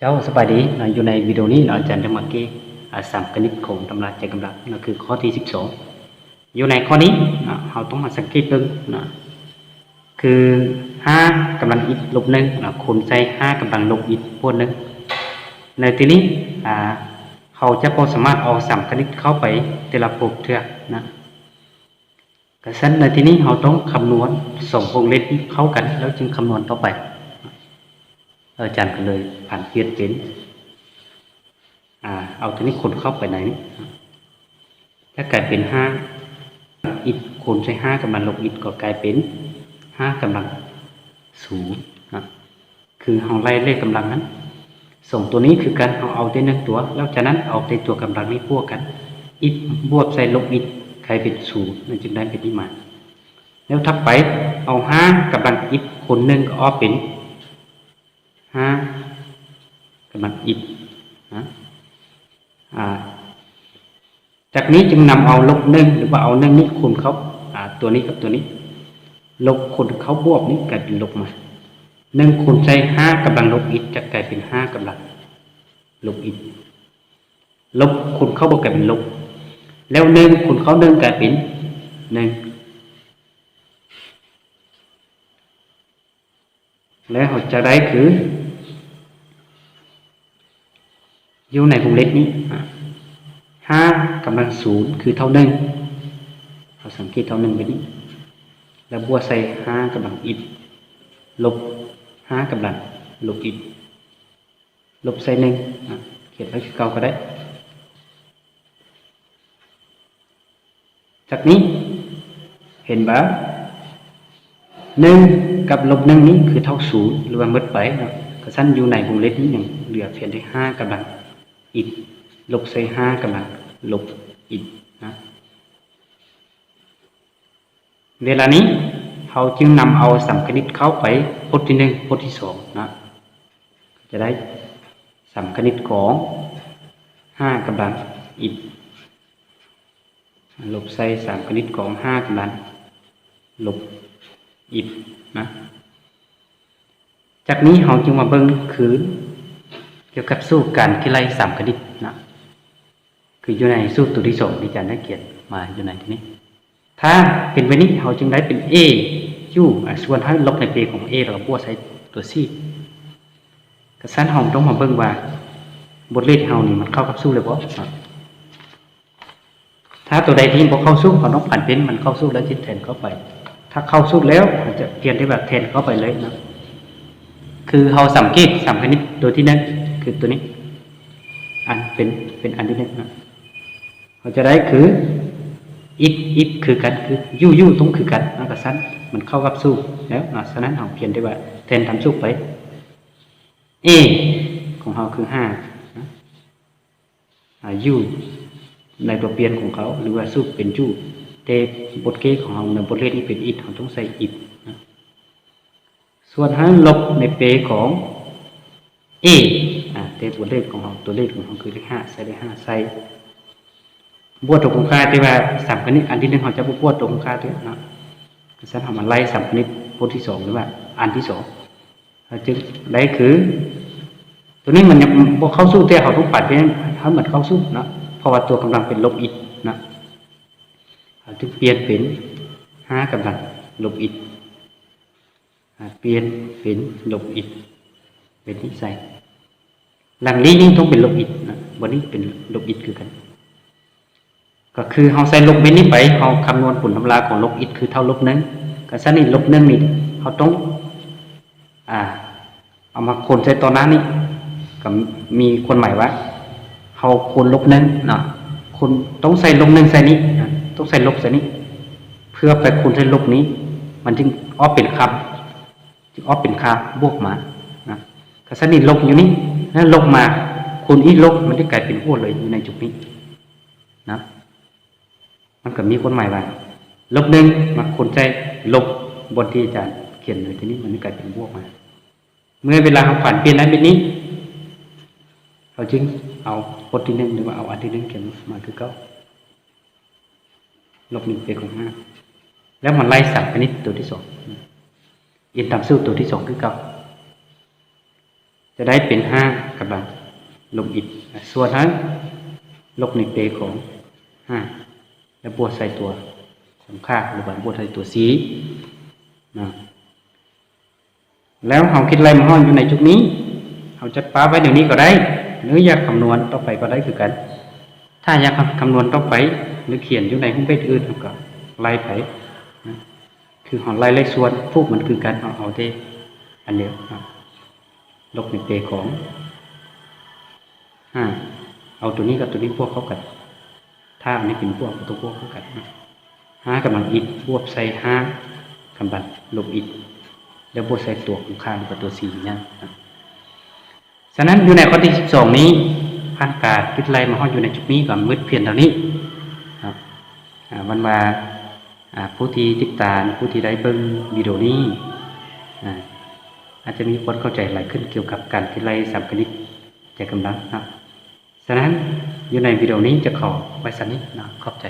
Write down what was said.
เจ้าสบายดีอยู่ในวิดีโอนี้อาจารย์จะมาเกี่สามคณิตของตำราใจกำลังนั่นคือข้อที่12อยู่ในข้อนี้เราต้องมาสังเกตดูคือ5กำลังอิฐลบ1คูณใส่5กำลังลบอิฐพวกนึงในที่นี้เขาจะพอสามารถเอาสามคณิตเข้าไปแต่ละภพเถอะนะกระชั้นในที่นี้เราต้องคำนวณส่งวงเล็บเข้ากันแล้วจึงคำนวณต่อไปอาจารย์ก็เลยผ่านเปลี่ยนเป็นเอาตัวนี้คูณเข้าไปไหนถ้ากลายเป็น5อิฐคูณใส่5กำลังลบอิฐก็กลายเป็น5กำลัง0นะคือเราไล่เลขกำลังนั้นส่งตัวนี้คือการเอาได้1ตัวแล้วจากนั้นเอาในตัวกำลังนี้บวกกันอิฐบวกใส่ลบอิฐกลายเป็น0นั่นจึงได้เป็นที่มาแล้วถ้าไปเอา5กำลังอิฐคูณ1ก็ออกเป็น5กำลังอิฐนะจากนี้จึงนำเอาลบ1หรือว่าเอา1นี้คูณเขาตัวนี้กับตัวนี้ลบคูณเขาบวกนี้กลายเป็นลบมา1คูณใส่5กำลังลบอิฐจะกลายเป็น5กำลังลบอิฐลบคูณเขาบวกกลายเป็นลบแล้ว1คูณเขา1กลายเป็น1แล้วเราจะได้คืออยู่ในวงเล็บนี้5กำลัง0คือเท่า1เราสังเกตเท่า1ไปนี้แล้วบวกใส่5กำลังอิฐลบ5กำลังลบอิฐลบใส่1เขียนไว้คือเก่าก็ได้จากนี้เห็นบ่1กับลบ1นี้คือเท่า0หรือว่าหมดไปนะก็สั้นอยู่ในวงเล็บนี้หนึ่งเหลือเพียงได้5กำลังอิฐลบใส่5กำลังลบอิฐนะเวลานี้เราจึงนำเอาสามคณิตเข้าไปพจน์ที่1พจน์ที่2นะจะได้สามคณิตของ5กำลังอิฐลบใส่สามคณิตของ5กำลังลบอิฐนะจากนี้เราจึงมาเบิ่งคือเกี่ยวกับสูตรการคิดไล่สามคณิตนะคืออยู่ในสูตรตัวที่2ที่อาจารย์ได้เขียนมาอยู่ในที่นี้ถ้าเป็นแบบนี้เราจึงได้เป็น a u ส่วนให้ลบในเปของ a เราบวกใส่ตัว c กระชั้นเราต้องมาเบิ่งว่าบทเลขเรานี่มันเข้ากับสูตรเลยบ่ถ้าตัวใดที่บ่เข้าสูตรเราต้องผ่านเป็นมันเข้าสูตรแล้วจิตแทนเข้าไปถ้าเข้าสูตรแล้วมันจะเปลี่ยนได้แบบแทนเข้าไปเลยนะคือเราสังเกตสามคณิตตัวที่1คือตัวนี้อันเป็นอันที่1นะเราจะได้คืออิฐคือกันคือยู่ต้องคือกันนะกระชั้นมันเข้ากับสูตรแล้วฉะนั้นเราเปลี่ยนได้ว่าแทนทำสูตรไป a ของเราคือ5นะยู่ในตัวเปลี่ยนของเขาหรือว่าสูตรเป็นยู่แต่บทเกของเราในบทเลขนี้เป็นอิฐเราต้องใส่อิฐนะส่วนให้ลบในเปของ a แต่บทเลขของเราตัวเลขของเราคือเลข5ใส่เลข5ใส่บวกตัวคุณค่าที่ว่าสามคณิตอันที่1เราจะบวกตัวคุณค่าด้วยนะฉะนั้นเรามาไล่สามคณิตบทที่2หรือว่าอันที่2เราจึงได้คือตัวนี้มันยังบวกเข้าสู้แต่เขาทุกปัดเป็นเขาเหมือนเข้าสู้นะเพราะว่าตัวกำลังเป็นลบอิฐนะเราจึงเปลี่ยนเป็น5กำลังลบอิฐเปลี่ยนเป็นลบอิฐเป็นที่ใส่หลังนี้ยิ่งต้องเป็นลบอิฐนะวันนี้เป็นลบอิฐคือกันก็คือเราใส่ลบเม็ดนี้ไปเราคำนวณผลตำราของลบอิฐคือเท่าลบ1ก็ฉะนั้นลบ1นี่เราต้องเอามาคูณใส่ตัวนั้นนี่ก็มีคนหมายว่าเราคูณลบ1เนาะคูณต้องใส่ลบ1ใส่นี้ต้องใส่ลบใส่นี้เพื่อไปคูณใส่ลบนี้มันจึงออกเป็นคำจึงออกเป็นค่าบวกมานะก็ฉะนั้นลบอยู่นี่แล้วลบมาคูณอีกลบมันจะกลายเป็นบวกเลยอยู่ในจุดนี้นะมันก็มีคนใหม่ว่าลบ1มาคูณใส่ลบบนที่อาจารย์เขียนเลยทีนี้มันกลายเป็นบวกมาเมื่อเวลาเราผ่านเปลี่ยนนั้นแบบนี้เราจึงเอาบทที่1หรือว่าเอาอันที่1เขียนมาคือเก้าลบ1เป็นของ5แล้วมันไล่สามคณิตตัวที่2อินตามสูตรตัวที่2คือเก้า จะได้เป็น5กำลังลบอิฐส่วนนั้นลบในเปของ5แล้วบวกใส่ตัวของค่าหรือบวกใส่ตัวสีนะแล้วเราคิดอะไรมาห้องอยู่ในจุดนี้เราจะป้าไว้เดี๋ยวนี้ก็ได้หรืออยากคำนวณต่อไปก็ได้คือกันถ้าอยากคำนวณต่อไปหรือเขียนอยู่ในห้องเบสอื่นก็ไล่ไปนะคือหอไล่เลขส่วนพวกมันคือการเอาได้อันเดียวลบในเปของเอาตัวนี้กับตัวนี้พวกเข้ากันถ้าอันนี้เป็นพวกตัวพวกเข้ากัน5กำลังอิฐบวกใส่5กำลังลบอิฐแล้วบวกใส่ตัวของข้างกับตัว4เนี่ยฉะนั้นอยู่ในข้อที่12นี้พันการคิดไรมาห้องอยู่ในจุดนี้ก่อนมืดเพียงเท่านี้ครับวันมาผู้ที่ติดตามผู้ที่ได้เบิ่งวิดีโอนี้อาจจะมีคนเข้าใจหลายขึ้นเกี่ยวกับการคิดไรสามคณิตใจกำลังครับฉะนั้นอยู่ในวิดีโอนี้จะขอไว้สักนิดนะขอบใจ